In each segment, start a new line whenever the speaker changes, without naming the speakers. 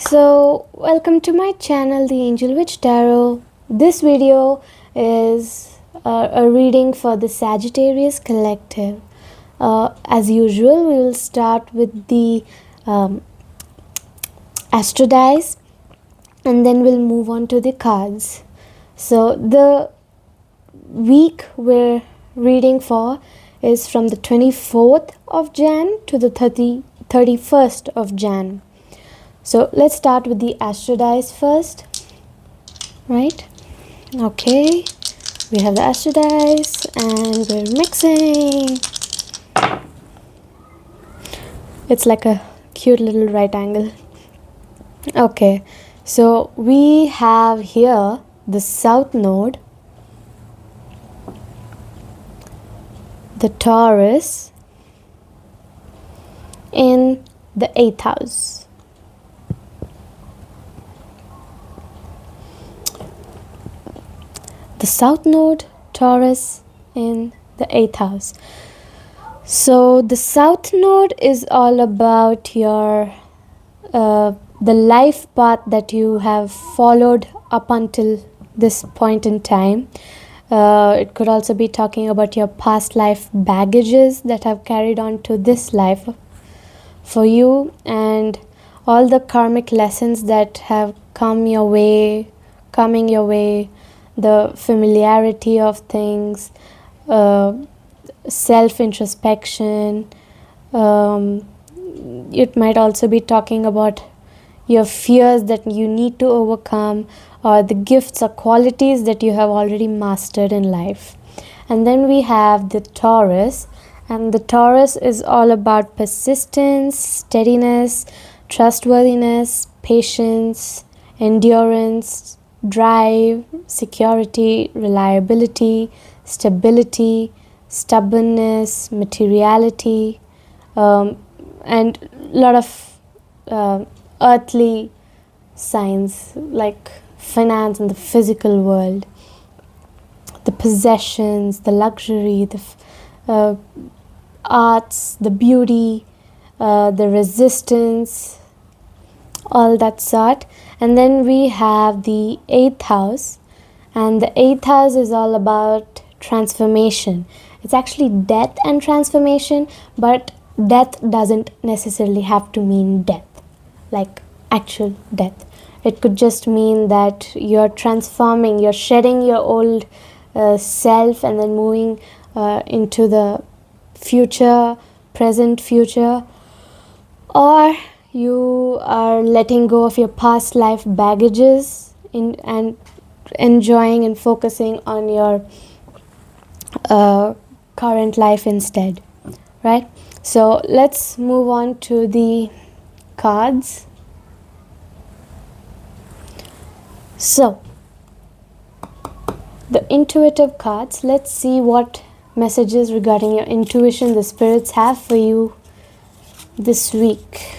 So, welcome to my channel, The Angel Witch Tarot. This video is a reading for the Sagittarius collective. As usual, we will start with the astro dice and then we'll move on to the cards. So, the week we're reading for is from the 24th of Jan to the 31st of Jan. So let's start with the astro dice first, right? Okay, we have the astro dice and we're mixing. It's like a cute little right angle. Okay, so we have here the south node, the Taurus in the 8th house. The south node, Taurus in the 8th house. So the south node is all about your the life path that you have followed up until this point in time. It could also be talking about your past life baggages that have carried on to this life for you, and all the karmic lessons that have coming your way, the familiarity of things, self-introspection. It might also be talking about your fears that you need to overcome, or the gifts or qualities that you have already mastered in life. And then we have the Taurus, and the Taurus is all about persistence, steadiness, trustworthiness, patience, endurance, drive, security, reliability, stability, stubbornness, materiality, and a lot of earthly signs like finance and the physical world, the possessions, the luxury, the arts, the beauty, the resistance, all that sort. And then we have the 8th house, and the 8th house is all about transformation. It's actually death and transformation, but death doesn't necessarily have to mean death, like actual death. It could just mean that you're transforming, you're shedding your old self and then moving into the future, present future, or you are letting go of your past life baggages and enjoying and focusing on your current life instead, right? So let's move on to the cards. So the intuitive cards, let's see what messages regarding your intuition the spirits have for you this week.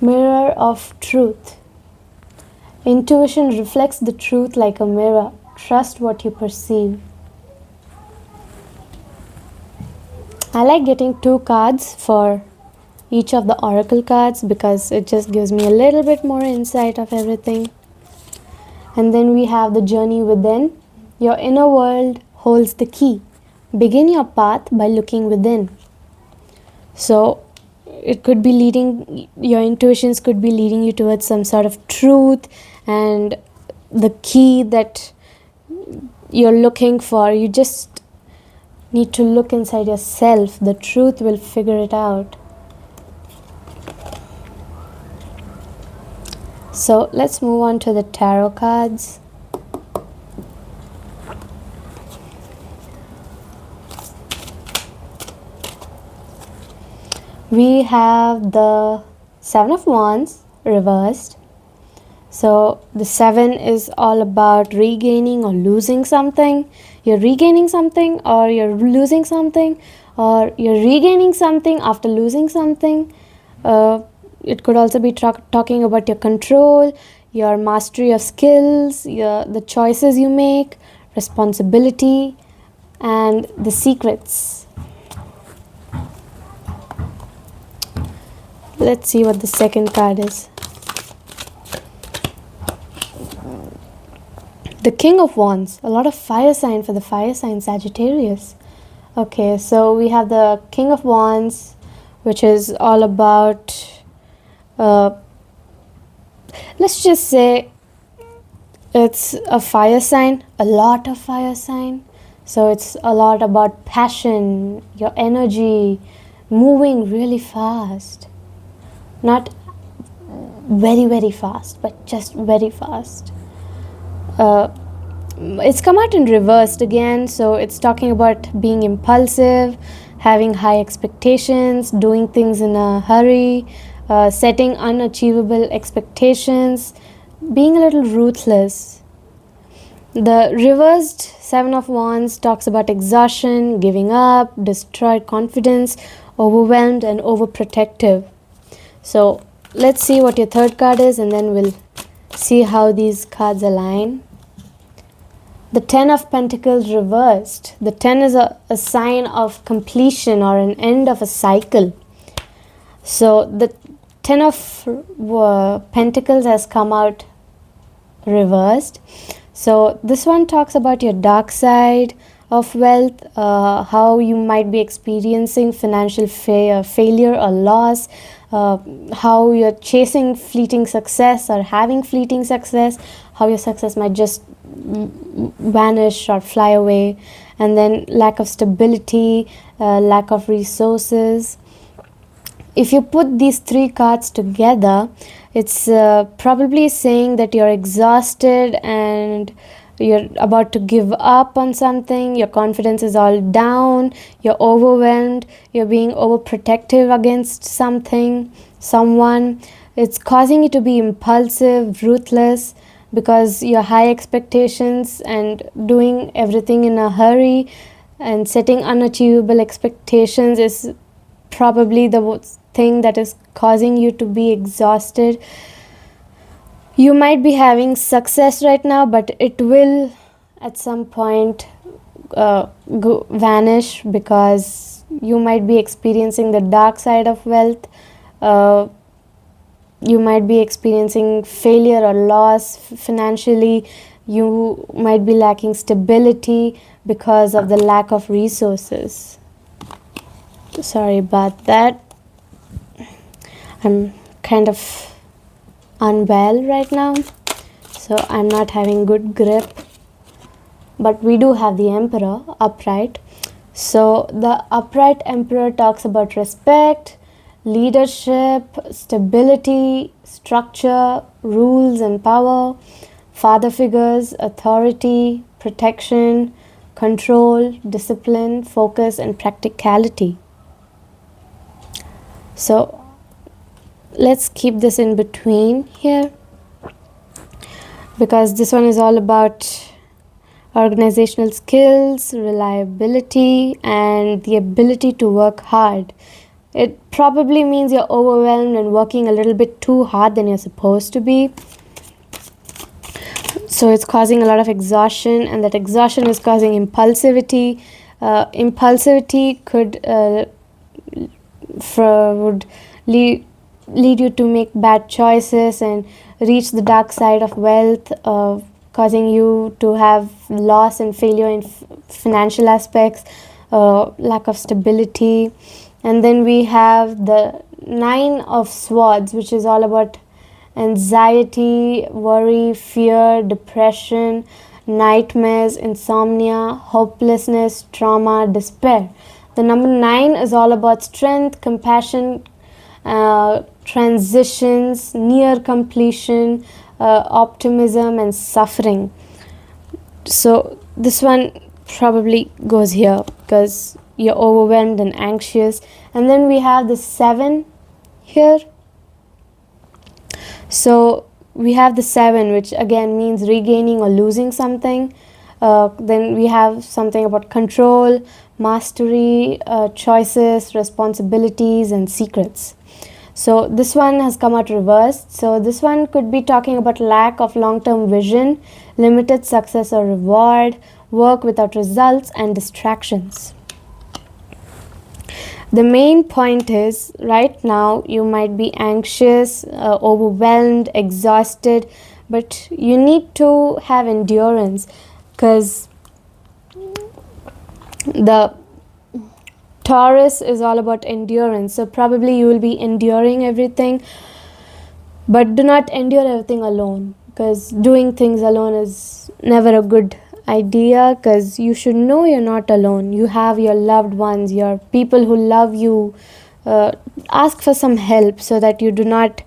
Mirror of truth. Intuition reflects the truth like a mirror. Trust what you perceive. I like getting 2 cards for each of the oracle cards because it just gives me a little bit more insight of everything. And then we have the journey within. Your inner world holds the key. Begin your path by looking within. So it could be your intuitions could be leading you towards some sort of truth, and the key that you're looking for, you just need to look inside yourself. The truth will figure it out. So let's move on to the tarot cards. We have the 7 of Wands reversed. So the 7 is all about regaining or losing something. You're regaining something, or you're losing something, or you're regaining something after losing something. It could also be talking about your control, your mastery of skills, the choices you make, responsibility, and the secrets. let's see what the second card is. The King of Wands, a lot of fire sign for the fire sign Sagittarius. Okay, so we have the King of Wands, which is all about, let's just say it's a fire sign, a lot of fire sign. So it's a lot about passion, your energy, moving really fast. Not very, very fast, but just very fast. It's come out in reversed again, so it's talking about being impulsive, having high expectations, doing things in a hurry, setting unachievable expectations, being a little ruthless. The reversed Seven of Wands talks about exhaustion, giving up, destroyed confidence, overwhelmed and overprotective. So let's see what your third card is, and then we'll see how these cards align. The Ten of Pentacles reversed. The 10 is a sign of completion or an end of a cycle. So the 10 of Pentacles has come out reversed. So this one talks about your dark side of wealth, how you might be experiencing financial failure or loss, how you're chasing fleeting success or having fleeting success, how your success might just vanish or fly away, and then lack of stability, lack of resources. If you put these three cards together, it's probably saying that you're exhausted and you're about to give up on something, your confidence is all down, you're overwhelmed, you're being overprotective against something, someone. It's causing you to be impulsive, ruthless, because your high expectations and doing everything in a hurry and setting unachievable expectations is probably the thing that is causing you to be exhausted. You might be having success right now, but it will at some point vanish, because you might be experiencing the dark side of wealth. You might be experiencing failure or loss financially. You might be lacking stability because of the lack of resources. Sorry about that. I'm kind of unwell right now, so I'm not having good grip. But we do have the Emperor upright. So the upright Emperor talks about respect, leadership, stability, structure, rules and power, father figures, authority, protection, control, discipline, focus and practicality. So let's keep this in between here, because this one is all about organizational skills, reliability and the ability to work hard. It probably means you're overwhelmed and working a little bit too hard than you're supposed to be. So it's causing a lot of exhaustion, and that exhaustion is causing impulsivity. Impulsivity would lead you to make bad choices and reach the dark side of wealth, causing you to have loss and failure in financial aspects, lack of stability. And then we have the Nine of Swords, which is all about anxiety, worry, fear, depression, nightmares, insomnia, hopelessness, trauma, despair. The number 9 is all about strength, compassion, transitions, near completion, optimism and suffering. So this one probably goes here because you're overwhelmed and anxious. And then we have the 7 here. So we have the 7, which again means regaining or losing something. Then we have something about control, mastery, choices, responsibilities and secrets. So this one has come out reversed. So this one could be talking about lack of long-term vision, limited success or reward, work without results and distractions. The main point is right now you might be anxious, overwhelmed, exhausted, but you need to have endurance, because the Taurus is all about endurance. So probably you will be enduring everything, but do not endure everything alone, because doing things alone is never a good idea, because you should know you're not alone. You have your loved ones, your people who love you. Ask for some help so that you do not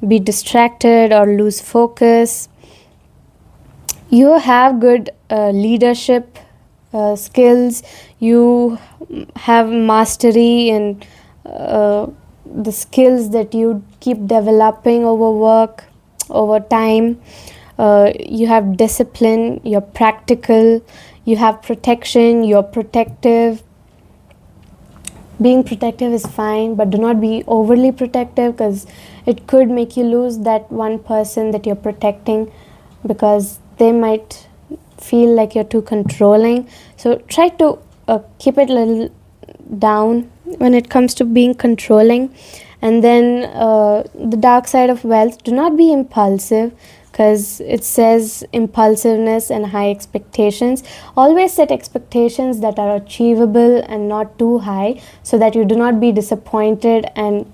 be distracted or lose focus. You have good leadership skills. You have mastery in the skills that you keep developing over time. You have discipline, you're practical, you have protection, you're protective. Being protective is fine, but do not be overly protective, because it could make you lose that one person that you're protecting, because they might feel like you're too controlling. So try to keep it a little down when it comes to being controlling. And then the dark side of wealth, do not be impulsive, because it says impulsiveness and high expectations. Always set expectations that are achievable and not too high, so that you do not be disappointed and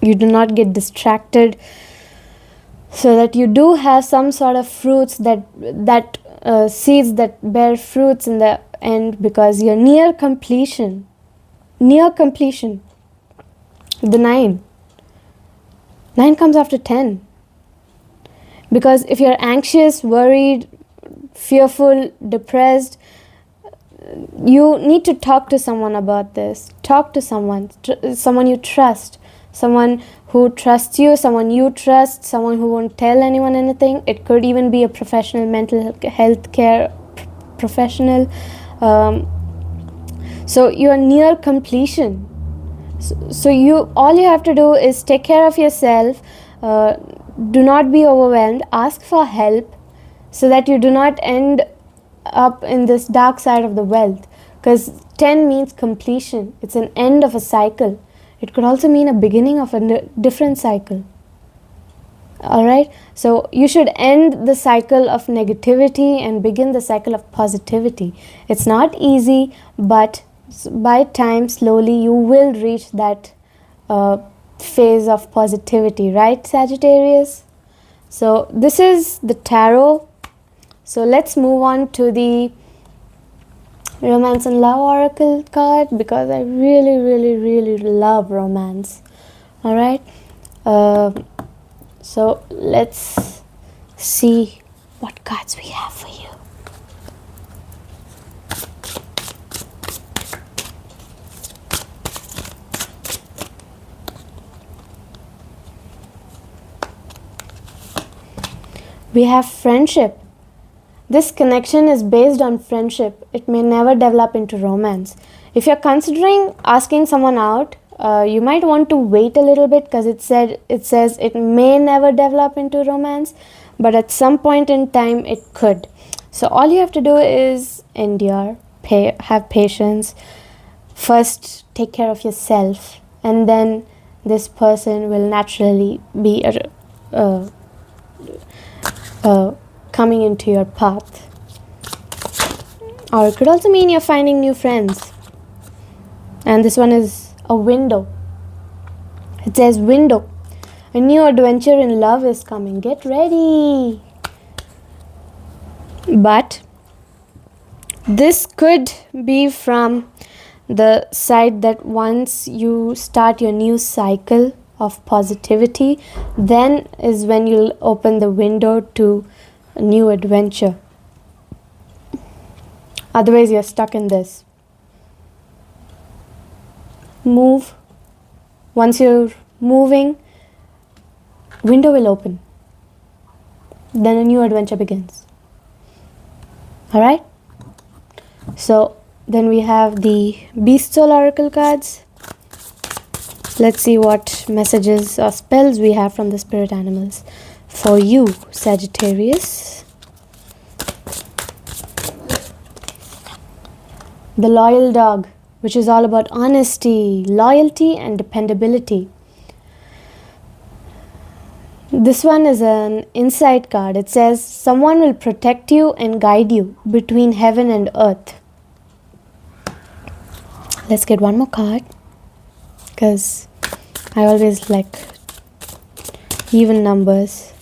you do not get distracted, so that you do have some sort of fruits that seeds that bear fruits in the end, because you're near completion. The 9 comes after 10, because if you're anxious, worried, fearful, depressed, you need to talk to someone about this. Talk to someone you trust, someone who trusts you, someone you trust, someone who won't tell anyone anything. It could even be a professional, mental health care professional. So you're near completion. So all you have to do is take care of yourself. Do not be overwhelmed. Ask for help, so that you do not end up in this dark side of the wealth, because 10 means completion. It's an end of a cycle. It could also mean a beginning of a different cycle. Alright, so you should end the cycle of negativity and begin the cycle of positivity. It's not easy, but by time, slowly, you will reach that phase of positivity, right, Sagittarius? So this is the tarot. So let's move on to the romance and love oracle card, because I really, really, really love romance. All right. So let's see what cards we have for you. We have friendship. This connection is based on friendship. It may never develop into romance. If you're considering asking someone out, you might want to wait a little bit, because it says it may never develop into romance, but at some point in time it could. So all you have to do is endure, have patience. First, take care of yourself, and then this person will naturally be coming into your path. Or it could also mean you're finding new friends. And this one is a window. It says window. A new adventure in love is coming. Get ready. But this could be from the side that once you start your new cycle of positivity, then is when you'll open the window to a new adventure. Otherwise, you're stuck in this. Move. Once you're moving, window will open. Then a new adventure begins. Alright? So, then we have the Beast Soul Oracle cards. Let's see what messages or spells we have from the spirit animals for you, Sagittarius. The loyal dog, which is all about honesty, loyalty, and dependability. This one is an insight card. It says, someone will protect you and guide you between heaven and earth. Let's get one more card, because I always like even numbers.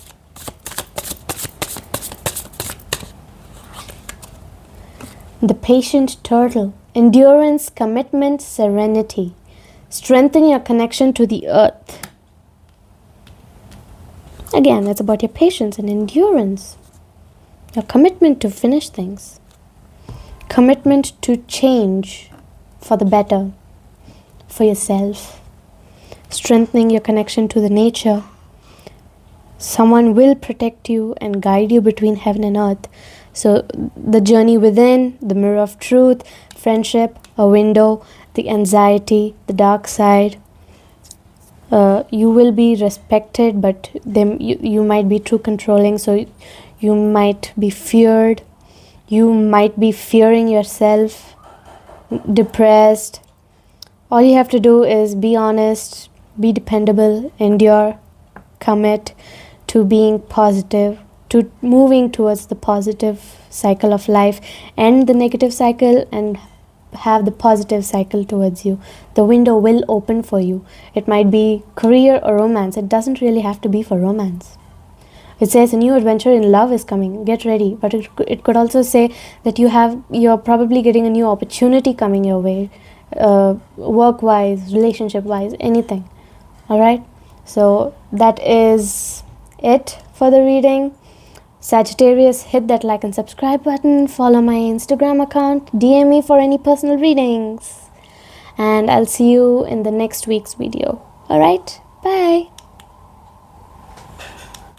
The patient turtle. Endurance, commitment, serenity. Strengthen your connection to the earth. Again, it's about your patience and endurance. Your commitment to finish things. Commitment to change for the better, for yourself. Strengthening your connection to the nature. Someone will protect you and guide you between heaven and earth. So the journey within, the mirror of truth, friendship, a window, the anxiety, the dark side. You will be respected, but you might be too controlling, so you might be feared. You might be fearing yourself, depressed. All you have to do is be honest, be dependable, endure, commit to being positive, to moving towards the positive cycle of life, end the negative cycle and have the positive cycle towards you. The window will open for you. It might be career or romance. It doesn't really have to be for romance. It says a new adventure in love is coming. Get ready. But it could also say that you're probably getting a new opportunity coming your way, work-wise, relationship-wise, anything. Alright? So that is it for the reading. Sagittarius, hit that like and subscribe button, follow my Instagram account, DM me for any personal readings, and I'll see you in the next week's video. Alright, bye.